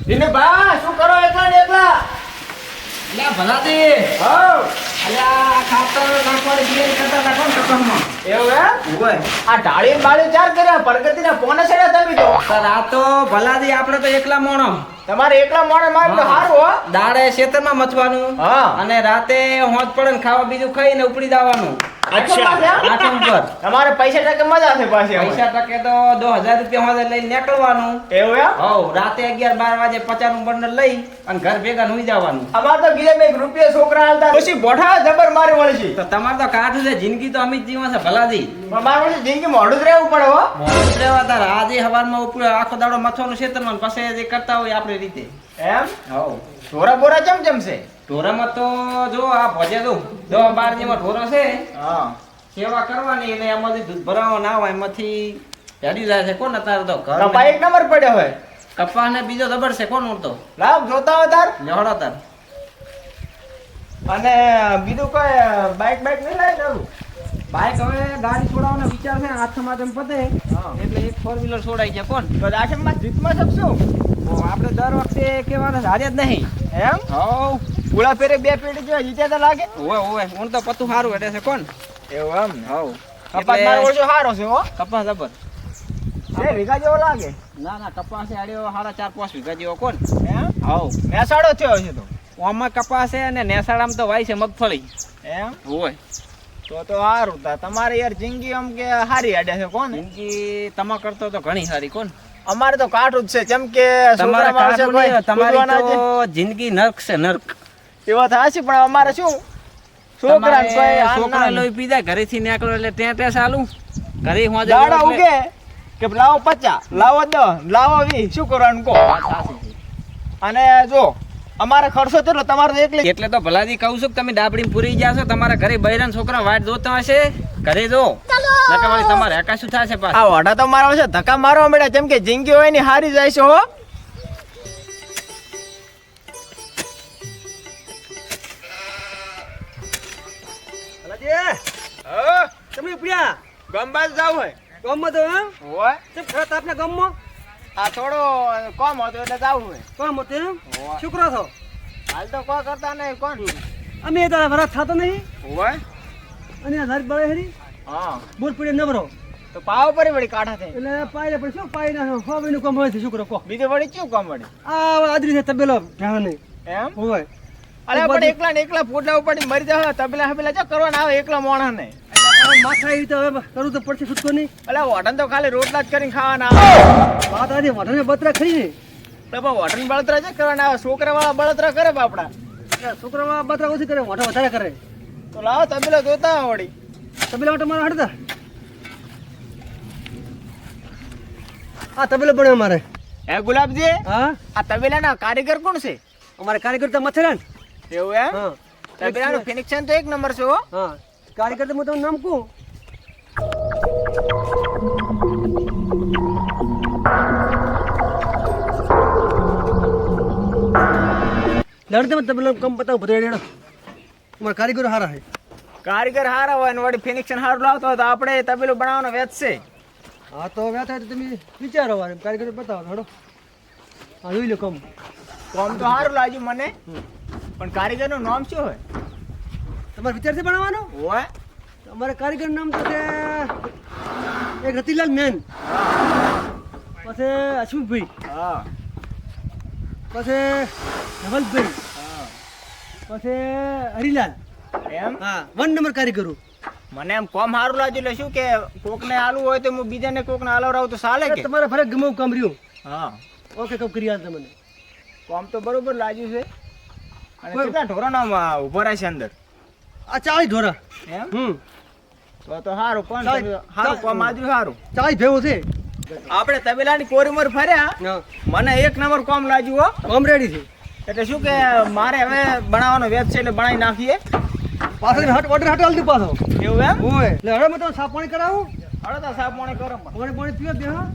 દિને બા શું કરો એકલા ને એકલા? અલ્યા ભલાજી હાઉ અલ્યા ખાતર નાખવાની બિયારી કરતા હતા કોણ કપાસમાં એવું હે? ઓય આ ઢાળી બાળી ચાર કર્યા પ્રગતિના ફોન છે તમે તો. સર આ તો ભલાજી આપણે તો એકલા મોણો તમારે એકલા મોણે માં તો સારું હો. દાડે ખેતરમાં મથવાનું હા. અને રાતે હોજ પડે ને ખાવા બીજું ખાઈને ઉપડી જવાનું અચ્છા. આઠમ પર તમારે પૈસા ટકે મજા છે પાછી હવે. પૈસા ટકે તો 2000 રૂપિયા હોજે લઈને નીકળવાનું એવું એમ? હવ રાતે 11-12 વાગે 50 નું બંડલ લઈ અને ઘર ભેગા હુઈ જવાનું અમાર તો ગીરે એક રૂપિયા છોકરા હાલતા પછી બોઠા જબર મારી વળશી. તો તમારે તો કાઠું છે જિંદગી તો અમિત જીવન છે ભલાજી પણ મારે વળી જિંદગી મોઢું જ રહેવું પડે હો. મોડું રહેવા તાર આજે હવારમાં ઉપર આખો દાડો મથવાનું ખેતરમાં પછી જે કરતા હોય આપણી રીતે એમ? હવ ઢોરા બોરા ચમ છે? ઢોરામાં તો જો આ ભજે તો 10-12 જેવા ઢોરો છે હા. સેવા કરવાની અને એમાંથી દૂધ ભરાવા ના હોય એમાંથી હેડી જાય છે કોણ અત્યારે તો ઘર કપા એક નંબર પડ્યો હોય. કપા ને બીજો જબર છે કોણ ઉડતો લાવ જોતા હોય તાર. લેવડો તાર અને બીજું કોઈ બાઈક નહીં લાય ચાલુ? બાઈક હવે ગાડી છોડાવવાનો વિચાર છે હાથમાં તેમ પતે હા. એટલે એક 4-વ્હીલર છોડાઈ જાય કોણ તો આશ્રમમાં જીતમાં શકશું આપણે દર વખતે કહેવાના હાર્યા જ નહીં એમ? હવ પૂળા ફેરે 2 પેટી જો જીત્યા તો લાગે. ઓય ઓય હું તો પતું સારું એટલે છે કોણ એવું એમ ને? હવ કપાસ મારો ઓછો સારો છે હો. કપાસ જબર 2 વીઘા જેવો લાગે. ના ના કપાસ આડ્યો 4.5 વીઘા જેવો કોણ એમ? હવ મેસાડો થયો છે તો. આમાં કપાસ છે અને નેસાડામાં તો વાય છે મગફળી એમ? હોય તો સારું તા તમારે યાર જિંદગી આમ કે હારી આડે છે કોણ? જિંદગી તમા કરતો તો ઘણી સારી કોણ અમારે તો કાઠું જ છે જેમ કે તમારે છોકરા માણસે કોઈ તમારી પૂજવાના છે. તો જિંદગી નર્ક છે નર્ક એવા થાય છે પણ અમારે શું છોકરા કોઈ આ છોકરા ના- લોહી પીધા ઘરેથી નીકળો એટલે ટેટે ચાલુ ઘરે હોજે દાડા એટલે- ઉગે કે લાવો 50 લાવો 10 લાવો 20 શું કરવાનું કહો? વાત સાચી છે. અને જો અમારે ખર્ચો કેટલો તમારે તો એકલી એટલે તો ભલાજી કહું છું કે તમે ડાબડી પૂરી જાશો તમારા ઘરે બૈરાન છોકરા વાટ જોતા હશે ઘરે જો નકર વળી તમારે હકા શું થશે પાછું આ વાડા તો મારા છે ધક્કા મારવા મળ્યા જેમ કે જિંદગી હોય ની હારી જાય છે હો. તમે ઉપડ્યા ગંબાજ જાવ હોય ગામમાં તો એમ હોય કેમ ખરા આપના ગામમાં આ થોડો કોમ હતો એટલે જાવ હોય. કોમ હતું એમ હોવે. શું કરો છો હાલ તો કોઈ કરતા નહીં કોણ અમે તારા વરાત થતો નહીં હોય. અને આ ધાર બળે હરી હા બોર પડે નબરો તો પાવ પરી વળી કાઢા થઈ એટલે પાયરે પણ શું પાય ના હો મહિનું કામ હોય છે શું કરો કહો બીજું વળી શું કામ વળી આ આદરી છે તબેલો ભેણો નહીં એમ? હોય અરે પણ એકલા ને એકલા પોટલા ઉપાડી મરી જાય તબેલા હબેલા જો કરવાના આવે એકલા મોણા ને. હવે માથા એવી તો હવે કરું તો પડશે છૂટકો નહીં અલા હોટલ તો ખાલી રોટલા જ કરીને ખાવાના આવે. વાત આજે વાઢાને બતરા ખરી ને તો પણ હોટલ બળતરા છે કરવાના આવે છોકરા વાળા બળતરા કરે બાપડા. છોકરામાં બતરા ઓછી કરે વાઢા વધારે કરે તો લાવો તબેલા જોતા આવો વળી. તબેલા માટે મારા હડતા આ તબેલો બને અમારે હે ગુલાબજી હા આ તબેલાના કારીગર કોણ છે? અમારે કાર્યકર તો મથેરા ને એવું એમ? હા તબેલાનું ફિનિક્શન તો એક નંબર છે હો. હા કાર્યકર તો હું તમને નામ કહું લડતે મત તબેલો કમ બતાવ બધો રેડો અમારા કારીગરો હારા છે કારીગર હારા હોય ને વળી ફિનિક્શન હારું લાવતો હોય તો આપણે તબેલું બનાવવાનો વેચ છે. હા તો હવે થાય તો તમે વિચારો વારે કારીગરો બતાવો હડો હા જોઈ લો કમ કોમ તો સારું લાગ્યું મને પણ કારીગરનું નામ શું હોય? તમારે વિચાર છે બનાવવાનો હોય અમારે કારીગર નામ તો છે એક રતિલાલ મેન પછી અશ્વિકભાઈ હા પછી ધવલભાઈ પછી હરિલાલ એમ? હા 1 નંબર કારીગરો મને એમ કોમ સારું લાગ્યું એટલે શું કે કોકને આલુ હોય તો હું બીજાને કોકને આલવરાવું તો ચાલે કે? તમારે ફરક ગમવું કામ રહ્યું હા ઓકે કમ કરી આલ તમને કોમ તો બરોબર લાગ્યું છે. અને કેટલા ઢોરાના ઉભો રહે છે અંદર? આ 40 ઢોરા એમ? તો સારું કોણ ચાલ- સારું કોમ આજુ સારું. 40 ભેવું છે આપણે તબેલાની કોરીમર ફર્યા હા મને એક નંબર કોમ લાગ્યું હો. કોમ રેડી છે એટલે શું કે મારે હવે બનાવવાનો વેબ છે એટલે બનાવી નાખીએ. પાછળ હટ ઓર્ડર હટ આલતી પાછો એવું એમ? ઓય એટલે હવે મેં તો સાફ પાણી કરાવું હળો તો સાહેબ મને કરો પાણી પાણી પીવો બે હા